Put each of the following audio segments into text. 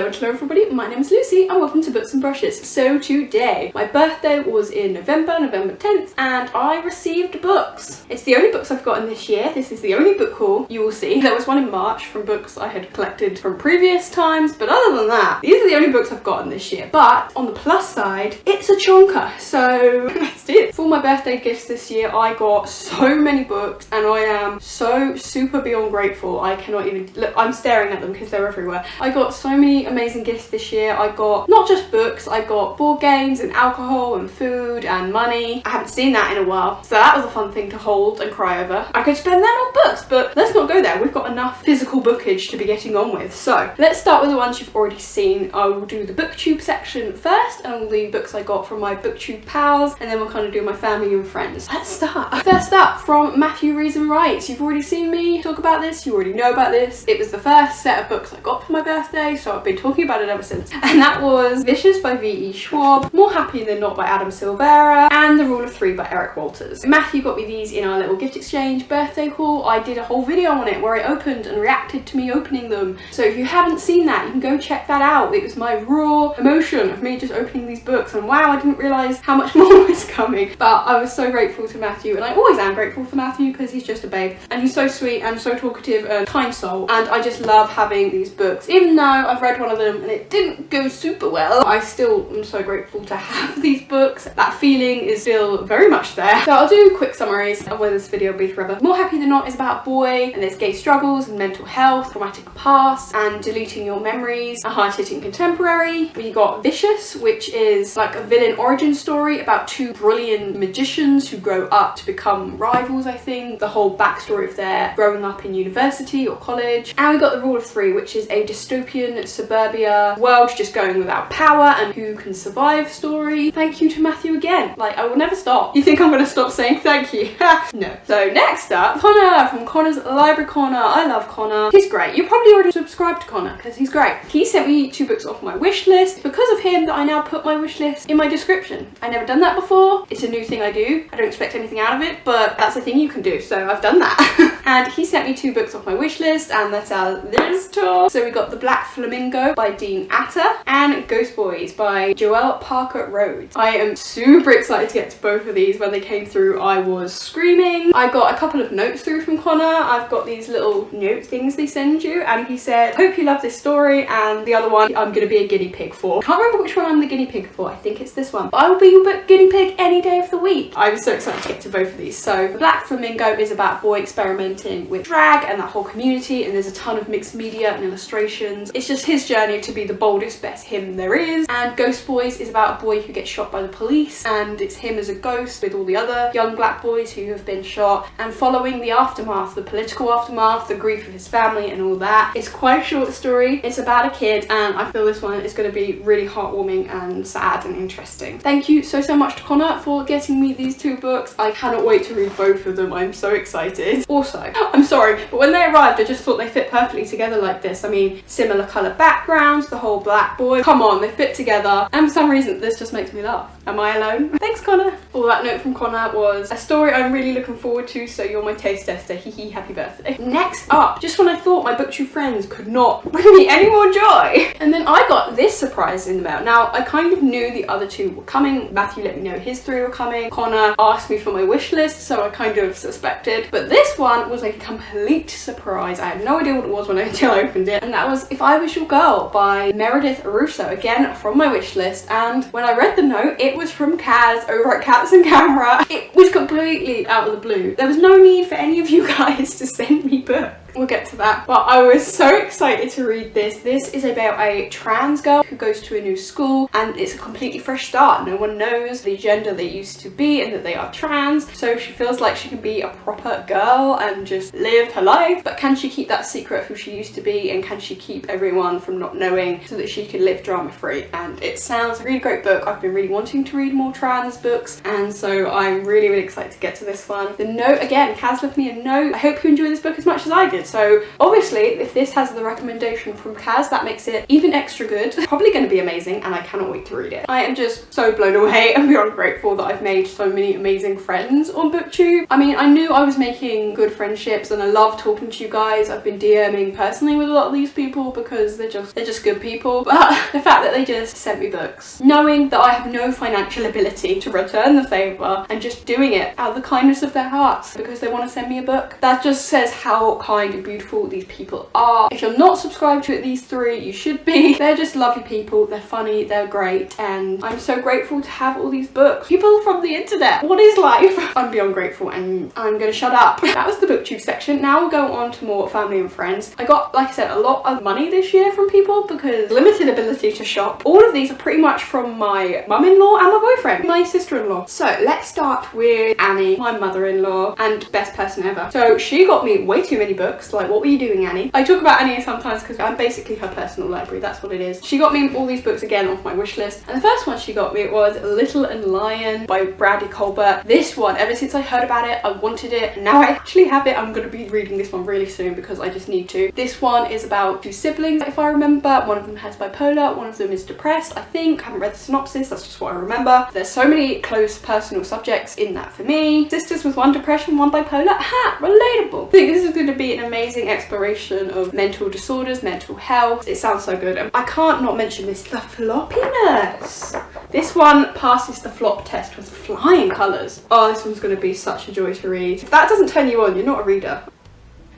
Hello everybody, my name is Lucy and welcome to Books and Brushes. So today, my birthday was in November 10th, and I received books. It's the only books I've gotten this year. This is the only book haul you will see. There was one in March from books I had collected from previous times, but other than that, these are the only books I've gotten this year. But on the plus side, it's a chonker, so let's do it. For my birthday gifts this year, I got so many books and I am so super beyond grateful. I cannot even look, I'm staring at them because they're everywhere. I got so many amazing gifts this year. I got not just books, I got board games and alcohol and food and money. I haven't seen that in a while, so that was a fun thing to hold and cry over. I could spend that on books, but let's not go there. We've got enough physical bookage to be getting on with. So let's start with the ones you've already seen. I will do the booktube section first and all the books I got from my booktube pals, and then we'll kind of do my family and friends. Let's start. First up, from Matthew Reads and Writes. You've already seen me talk about this, you already know about this. It was the first set of books I got for my birthday, so I've been talking about it ever since. And that was Vicious by VE Schwab, More Happy Than Not by Silvera, and The Rule of Three by Eric Walters. Matthew got me these in our little gift exchange birthday haul. I did a whole video on it where I opened and reacted to me opening them. So if you haven't seen that, you can go check that out. It was my raw emotion of me just opening these books, and wow, I didn't realise how much more was coming. But I was so grateful to Matthew, and I always am grateful for Matthew because he's just a babe. And he's so sweet and so talkative and kind soul, and I just love having these books. Even though I've read one of them and it didn't go super well, I still am so grateful to have these books. That feeling is still very much there. So I'll do quick summaries of where this video will be forever. More Happy Than Not is about a boy and there's gay struggles and mental health, traumatic past, and deleting your memories, a hard-hitting contemporary. We got Vicious, which is like a villain origin story about two brilliant magicians who grow up to become rivals, I think. The whole backstory of their growing up in university or college. And we got The Rule of Three, which is a dystopian suburbia world just going without power and who can survive story. Thank you to Matthew again. Like, I will never stop. You think I'm gonna stop saying thank you? No. So next up, Connor from Connor's Library Corner. I love Connor. He's great. You probably already subscribed to Connor because he's great. He sent me 2 books off my wish list. Because of him that I now put my wish list in my description. I never done that before. It's a new thing I do. I don't expect anything out of it, but that's a thing you can do, so I've done that. And he sent me 2 books off my wish list, and that's Alestor. So we got The Black Flamingo by Atta and Ghost Boys by Jewell Parker Rhodes. I am super excited to get to both of these. When they came through, I was screaming. I got a couple of notes through from Connor. I've got these little note things they send you, and he said, hope you love this story, and the other one I'm gonna be a guinea pig for. Can't remember which one I'm the guinea pig for. I think it's this one. But I will be your guinea pig any day of the week. I'm so excited to get to both of these. So The Black Flamingo is about a boy experimenting with drag and that whole community, and there's a ton of mixed media and illustrations. It's just his journey to be the boldest, best him there is. And Ghost Boys is about a boy who gets shot by the police, and it's him as a ghost with all the other young black boys who have been shot, and following the aftermath, the political aftermath, the grief of his family and all that. It's quite a short story. It's about a kid, and I feel this one is going to be really heartwarming and sad and interesting. Thank you so much to Connor for getting me these 2 books. I cannot wait to read both of them. I'm so excited. Also, I'm sorry, but when they arrived, I just thought they fit perfectly together like this. I mean, similar colour backgrounds, the whole black boy. Come on, they fit together. And for some reason, this just makes me laugh. Am I alone? Thanks, Connor. All that note from Connor was a story I'm really looking forward to, so you're my taste tester. Hee hee, happy birthday. Next up, just when I thought my booktube friends could not bring me any more joy, and then I got this surprise in the mail. Now, I kind of knew the other 2 were coming. Matthew let me know his 3 were coming. Connor asked me for my wish list, so I kind of suspected. But this one was a complete surprise. I had no idea what it was until I opened it, and that was If I Was Your Girl by Meredith Russo, again from my wish list. And when I read the note, it was from Kaz over at Cats and Camera. It was completely out of the blue. There was no need for any of you guys to send me books. We'll get to that. But I was so excited to read this. This is about a trans girl who goes to a new school, and it's a completely fresh start. No one knows the gender they used to be and that they are trans, so she feels like she can be a proper girl and just live her life. But can she keep that secret of who she used to be, and can she keep everyone from not knowing so that she can live drama free? And it sounds a really great book. I've been really wanting to read more trans books, and so I'm really excited to get to this one. The note, again, Kaz left me a note. I hope you enjoy this book as much as I did. excited. So obviously if this has the recommendation from Kaz, that makes it even extra good. It's probably going to be amazing and I cannot wait to read it. I am just so blown away and beyond grateful that I've made so many amazing friends on BookTube. I mean, I knew I was making good friendships and I love talking to you guys. I've been DMing personally with a lot of these people because they're just good people. But the fact that they just sent me books, knowing that I have no financial ability to return the favour, and just doing it out of the kindness of their hearts because they want to send me a book, that just says how kind and beautiful these people are. If you're not subscribed to these three, you should be. They're just lovely people, they're funny, they're great, and I'm so grateful to have all these books. People from the internet, what is life? I'm beyond grateful and I'm gonna shut up. That was the BookTube section. Now we'll go on to more family and friends. I got, like I said, a lot of money this year from people because limited ability to shop. All of these are pretty much from my mum-in-law and my boyfriend, my sister-in-law. So let's start with Annie, my mother-in-law and best person ever. So she got me way too many books. Like, what were you doing, Annie? I talk about Annie sometimes because I'm basically her personal library. That's what it is. She got me all these books again off my wish list, and the first one she got me was Little and Lion by Brandy Colbert. This one, ever since I heard about it, I wanted it, and now I actually have it. I'm going to be reading this one really soon because I just need to. This one is about two siblings, if I remember. One of them has bipolar, one of them is depressed, I think. I haven't read the synopsis, that's just what I remember. There's so many close personal subjects in that for me. Sisters with one depression, one bipolar. Ha! Relatable. I think this is going to be an amazing exploration of mental disorders, mental health. It sounds so good. I can't not mention this. The floppiness. This one passes the flop test with flying colours. Oh, this one's going to be such a joy to read. If that doesn't turn you on, you're not a reader.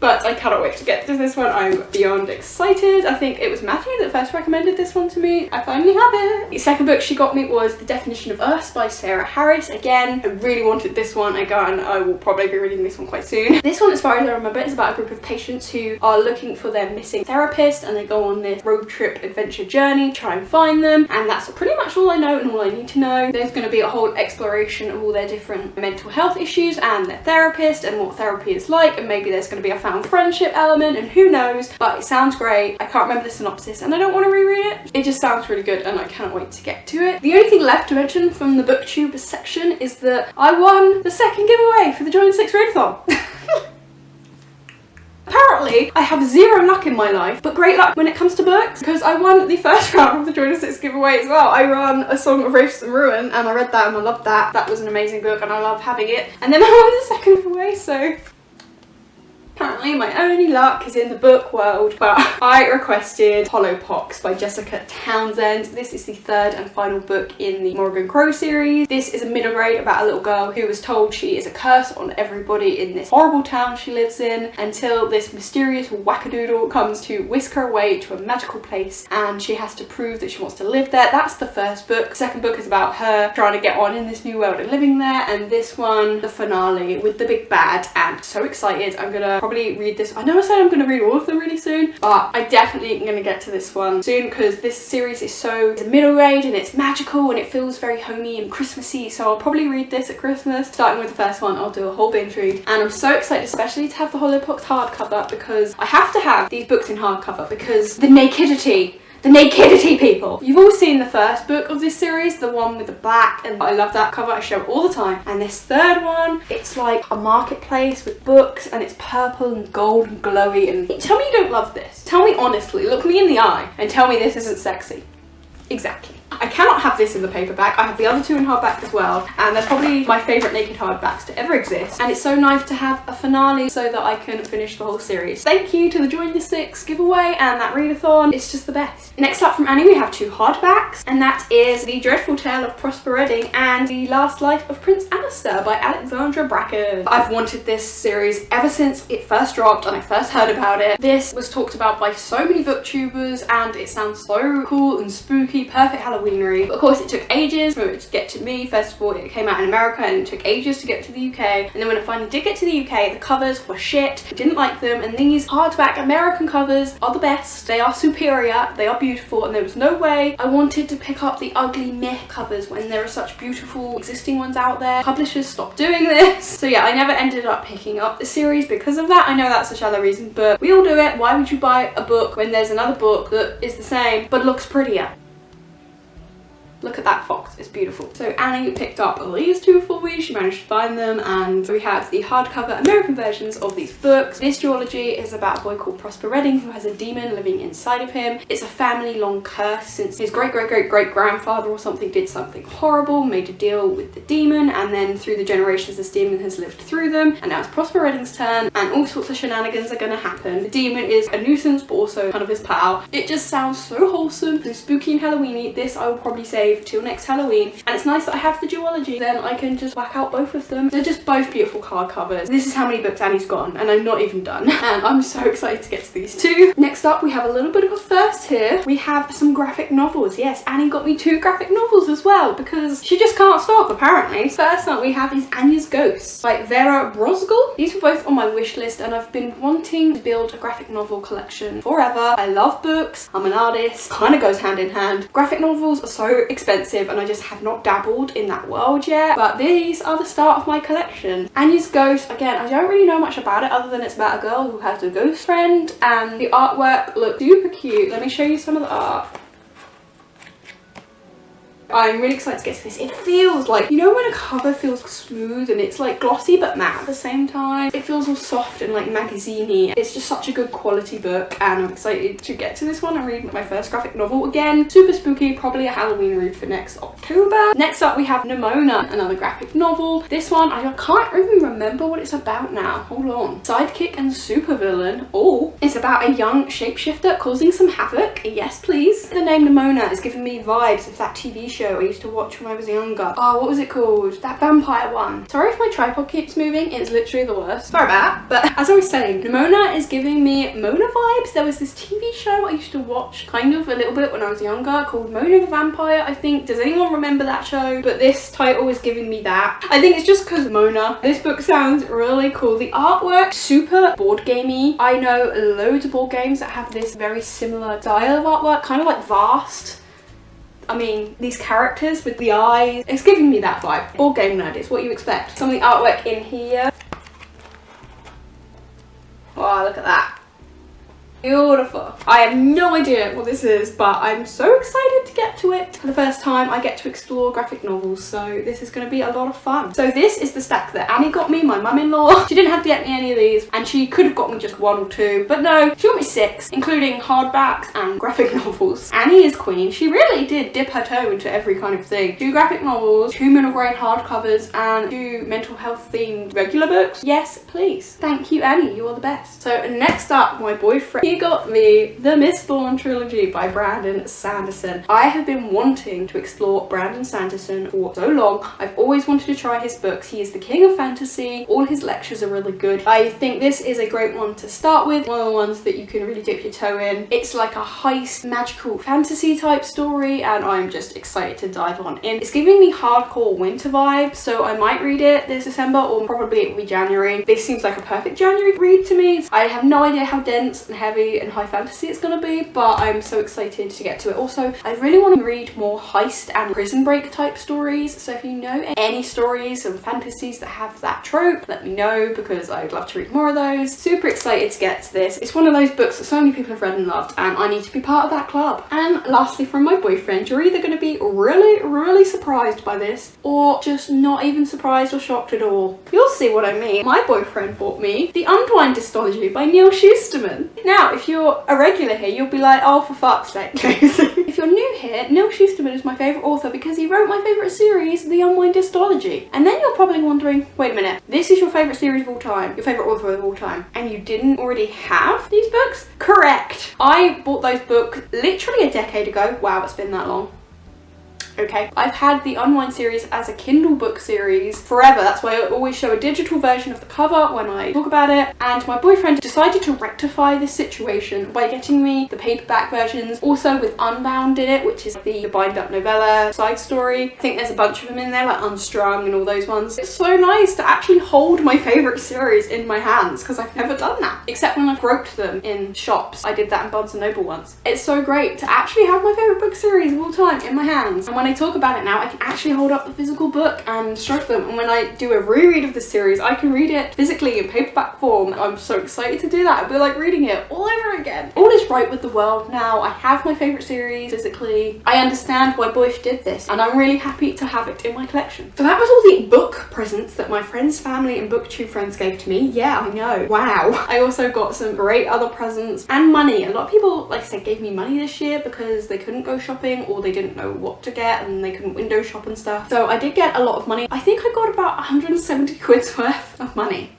But I cannot wait to get to this one. I'm beyond excited. I think it was Matthew that first recommended this one to me. I finally have it. The second book she got me was The Definition of Us by Sarah Harris. Again, I really wanted this one. Again, I will probably be reading this one quite soon. This one, as far as I remember, is about a group of patients who are looking for their missing therapist, and they go on this road trip adventure journey, try and find them, and that's pretty much all I know and all I need to know. There's going to be a whole exploration of all their different mental health issues and their therapist and what therapy is like, and maybe there's going to be a found friendship element, and who knows, but it sounds great. I can't remember the synopsis and I don't want to reread it. It just sounds really good and I cannot wait to get to it. The only thing left to mention from the BookTube section is that I won the second giveaway for the Join 6 readathon. Apparently, I have zero luck in my life, but great luck when it comes to books, because I won the first round of the Join 6 giveaway as well. I ran A Song of Wraiths and Ruin, and I read that and I loved that. That was an amazing book and I love having it. And then I won the second giveaway, so apparently my only luck is in the book world. But I requested Hollowpox by Jessica Townsend. This is the third and final book in the Morrigan Crow series. This is a middle grade about a little girl who was told she is a curse on everybody in this horrible town she lives in, until this mysterious wackadoodle comes to whisk her away to a magical place and she has to prove that she wants to live there. That's the first book. The second book is about her trying to get on in this new world and living there, and this one, the finale with the big bad, and so excited. I'm gonna probably read this. I know I said I'm going to read all of them really soon, but I definitely am going to get to this one soon because this series is so middle grade and it's magical and it feels very homey and Christmassy, so I'll probably read this at Christmas. Starting with the first one, I'll do a whole binge read, and I'm so excited especially to have the Hollowpox hardcover, because I have to have these books in hardcover because the nakedity. The nakedity, people! You've all seen the first book of this series, the one with the black, and I love that cover, I show it all the time. And this third one, it's like a marketplace with books and it's purple and gold and glowy, and tell me you don't love this. Tell me honestly, look me in the eye and tell me this isn't sexy. Exactly. I cannot have this in the paperback. I have the other two in hardback as well, and they're probably my favourite naked hardbacks to ever exist, and it's so nice to have a finale so that I can finish the whole series. Thank you to the Join the 6 giveaway and that readathon. It's just the best. Next up from Annie, we have two hardbacks, and that is The Dreadful Tale of Prosper Redding and The Last Life of Prince Alestor by Alexandra Bracken. I've wanted this series ever since it first dropped and I first heard about it. This was talked about by so many booktubers and it sounds so cool and spooky, perfect Halloweenery. But of course it took ages for it to get to me. First of all, it came out in America and it took ages to get to the UK, and then when it finally did get to the UK, the covers were shit. I didn't like them, and these hardback American covers are the best. They are superior, they are beautiful, and there was no way I wanted to pick up the ugly meh covers when there are such beautiful existing ones out there. Publishers, stop doing this. So yeah, I never ended up picking up the series because of that. I know that's a shallow reason, but we all do it. Why would you buy a book when there's another book that is the same but looks prettier? Look at that fox, it's beautiful. So Annie picked up these two for me, she managed to find them, and we have the hardcover American versions of these books. This duology is about a boy called Prosper Redding who has a demon living inside of him. It's a family long curse since his great-great-great-great-grandfather or something did something horrible, made a deal with the demon, and then through the generations this demon has lived through them, and now it's Prosper Redding's turn and all sorts of shenanigans are gonna happen. The demon is a nuisance but also kind of his pal. It just sounds so wholesome, so spooky and Halloweeny. This I will probably save till next Halloween, and it's nice that I have the duology, then I can just whack out both of them. They're just both beautiful hardcovers. This is how many books Annie's gotten, and I'm not even done, and I'm so excited to get to these two. Next up we have a little bit of a first here. We have some graphic novels. Yes, Annie got me 2 graphic novels as well because she just can't stop apparently. First up we have is Anya's Ghosts by Vera Brosgol. These were both on my wish list and I've been wanting to build a graphic novel collection forever. I love books, I'm an artist, kind of goes hand in hand. Graphic novels are so expensive and I just have not dabbled in that world yet, but these are the start of my collection. Anya's Ghost, again, I don't really know much about it other than it's about a girl who has a ghost friend, and the artwork looks super cute. Let me show you some of the art. I'm really excited to get to this. It feels like, you know when a cover feels smooth and it's like glossy but matte at the same time? It feels all soft and like magazine-y. It's just such a good quality book and I'm excited to get to this one and read my first graphic novel again. Super spooky, probably a Halloween read for next October. Next up we have Nimona, another graphic novel. This one, I can't even remember what it's about now. Hold on. Sidekick and supervillain. Oh, it's about a young shapeshifter causing some havoc. Yes, please. The name Nimona is giving me vibes of that TV show I used to watch when I was younger. Oh, what was it called? That vampire one. Sorry if my tripod keeps moving, it's literally the worst. Sorry about that. But as I was saying, Nimona is giving me Mona vibes. There was this TV show I used to watch kind of a little bit when I was younger called Mona the Vampire, I think. Does anyone remember that show? But this title is giving me that. I think it's just because Mona. This book sounds really cool. The artwork, super board gamey. I know loads of board games that have this very similar style of artwork, kind of like Vast. I mean, these characters with the eyes, it's giving me that vibe. Board game nerd, it's what you expect. Some of the artwork in here. Wow, look at that. Beautiful. I have no idea what this is, but I'm so excited to get to it. For the first time, I get to explore graphic novels, so this is going to be a lot of fun. So this is the stack that Annie got me, my mum-in-law. She didn't have to get me any of these, and she could have got me just 1 or 2, but no, she got me 6, including hardbacks and graphic novels. Annie is queen. She really did dip her toe into every kind of thing. 2 graphic novels, 2 middle grade hardcovers, and 2 mental health themed regular books. Yes, please. Thank you, Annie. You are the best. So next up, my boyfriend. He got me the Mistborn trilogy by Brandon Sanderson. I have been wanting to explore Brandon Sanderson for so long. I've always wanted to try his books. He is the king of fantasy. All his lectures are really good. I think this is a great one to start with. One of the ones that you can really dip your toe in. It's like a heist, magical fantasy type story, and I'm just excited to dive on in. It's giving me hardcore winter vibes, so I might read it this December or probably it will be January. This seems like a perfect January read to me. I have no idea how dense and heavy and high fantasy it's gonna be, but I'm so excited to get to it. Also, I really want to read more heist and prison break type stories, so if you know any stories and fantasies that have that trope, let me know because I'd love to read more of those. Super excited to get to this. It's one of those books that so many people have read and loved, and I need to be part of that club. And lastly, from my boyfriend, you're either going to be really surprised by this or just not even surprised or shocked at all. You'll see what I mean. My boyfriend bought me The Unwind Dystology by Neil Shusterman. Now, if you're a regular here, you'll be like, oh, for fuck's sake. If you're new here, Neil Shusterman is my favourite author because he wrote my favourite series, The Unwind Dystology. And then you're probably wondering, wait a minute, this is your favourite series of all time, your favourite author of all time, and you didn't already have these books? Correct. I bought those books literally a decade ago. Wow, it's been that long. Okay, I've had the Unwind series as a Kindle book series forever. That's why I always show a digital version of the cover when I talk about it. And my boyfriend decided to rectify this situation by getting me the paperback versions, also with Unbound in it, which is the bind up novella side story. I think there's a bunch of them in there, like Unstrung and all those ones. It's so nice to actually hold my favourite series in my hands because I've never done that, except when I've groped them in shops. I did that in Barnes & Noble once. It's so great to actually have my favourite book series of all time in my hands. And when when I talk about it now, I can actually hold up the physical book and stroke them, and when I do a reread of the series, I can read it physically in paperback form. I'm so excited to do that. I feel like reading it all over again. All is right with the world now. I have my favourite series physically. I understand why Boyce did this, and I'm really happy to have it in my collection. So that was all the book presents that my friends, family and booktube friends gave to me. Yeah, I know. Wow. I also got some great other presents and money. A lot of people, like I said, gave me money this year because they couldn't go shopping or they didn't know what to get and they couldn't window shop and stuff. So I did get a lot of money. I think I got about 170 quid's worth of money.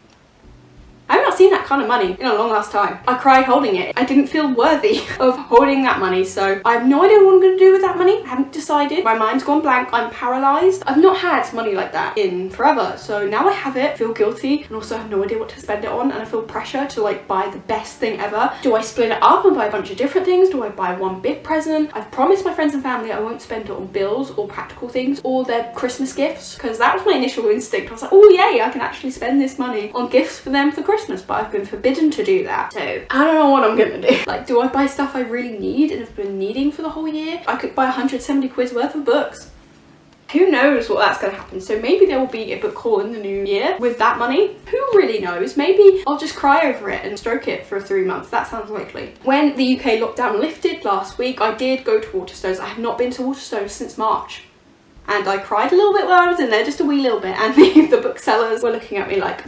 I've not seen that kind of money in a long ass time. I cried holding it. I didn't feel worthy of holding that money, so I have no idea what I'm going to do with that money. I haven't decided. My mind's gone blank. I'm paralysed. I've not had money like that in forever, so now I have it. I feel guilty and also have no idea what to spend it on, and I feel pressure to like buy the best thing ever. Do I split it up and buy a bunch of different things? Do I buy one big present? I've promised my friends and family I won't spend it on bills or practical things or their Christmas gifts, because that was my initial instinct. I was like, oh yay, I can actually spend this money on gifts for them for Christmas, but I've been forbidden to do that. So I don't know what I'm gonna do. Like, do I buy stuff I really need and have been needing for the whole year? I could buy 170 quid's worth of books. Who knows what that's going to happen. So maybe there will be a book haul in the new year with that money. Who really knows? Maybe I'll just cry over it and stroke it for 3 months. That sounds likely. When the UK lockdown lifted last week, I did go to Waterstones. I have not been to Waterstones since March. And I cried a little bit while I was in there, just a wee little bit. And the booksellers were looking at me like,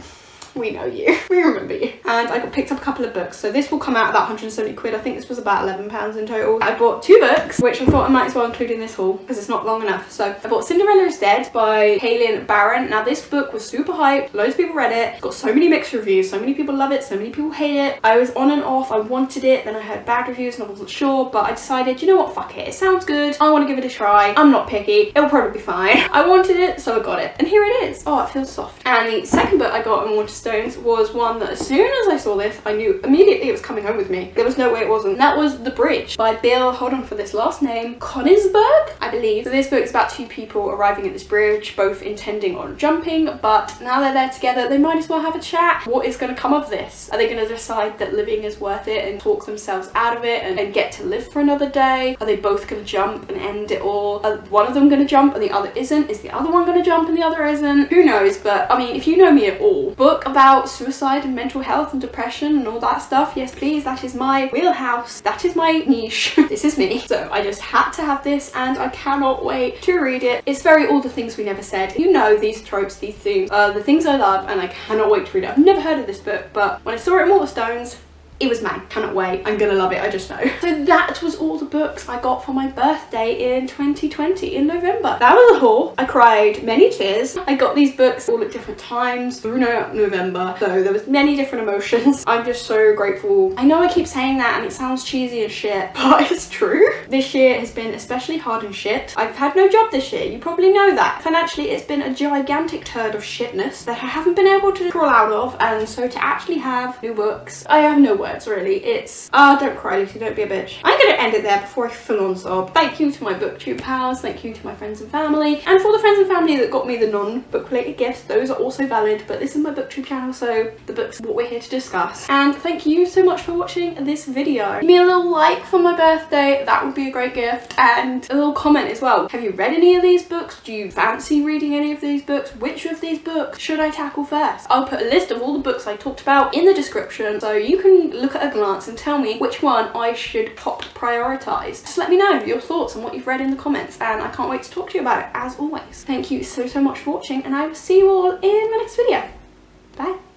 we know you, we remember you. And I got picked up a couple of books. So this will come out about 170 quid. I think this was about £11 in total. I bought 2 books, which I thought I might as well include in this haul because it's not long enough. So I bought Cinderella is Dead by Kaylin Barron. Now this book was super hyped. Loads of people read it. It's got so many mixed reviews. So many people love it. So many people hate it. I was on and off. I wanted it. Then I heard bad reviews and I wasn't sure. But I decided, you know what? Fuck it. It sounds good. I want to give it a try. I'm not picky. It'll probably be fine. I wanted it, so I got it. And here it is. Oh, it feels soft. And the second book I got in Waterstones was one that as soon as I saw this, I knew immediately it was coming home with me. There was no way it wasn't. And that was The Bridge by Bill, hold on for this last name, Konigsberg, I believe. So this book is about 2 people arriving at this bridge, both intending on jumping, but now they're there together, they might as well have a chat. What is going to come of this? Are they going to decide that living is worth it and talk themselves out of it and get to live for another day? Are they both going to jump and end it all? Are one of them going to jump and the other isn't? Is the other one going to jump and the other isn't? Who knows? But I mean, if you know me at all, book about suicide and mental health and depression and all that stuff, yes please, that is my wheelhouse, that is my niche. This is me. So I just had to have this and I cannot wait to read it. It's very All the Things We Never Said. You know, these tropes, these themes are the things I love and I cannot wait to read it. I've never heard of this book, but when I saw it in Waterstones, it was mad. Cannot wait. I'm gonna love it, I just know. So that was all the books I got for my birthday in 2020 in November. That was a haul. I cried many tears. I got these books all at different times through November, so there was many different emotions. I'm just so grateful. I know I keep saying that and it sounds cheesy as shit, but it's true. This year has been especially hard and shit. I've had no job this year, you probably know that. Financially, it's been a gigantic turd of shitness that I haven't been able to crawl out of, and so to actually have new books, I have no words. Really, it's don't cry Lucy, don't be a bitch. I'm gonna end it there before I full on sob. Thank you to my booktube pals, thank you to my friends and family, and for the friends and family that got me the non-book related gifts, those are also valid, but this is my booktube channel, so the book's what we're here to discuss. And thank you so much for watching this video. Give me a little like for my birthday, that would be a great gift, and a little comment as well. Have you read any of these books? Do you fancy reading any of these books? Which of these books should I tackle first? I'll put a list of all the books I talked about in the description, so you can look at a glance and tell me which one I should top prioritize. Just let me know your thoughts on what you've read in the comments, and I can't wait to talk to you about it as always. Thank you so much for watching, and I will see you all in my next video. Bye.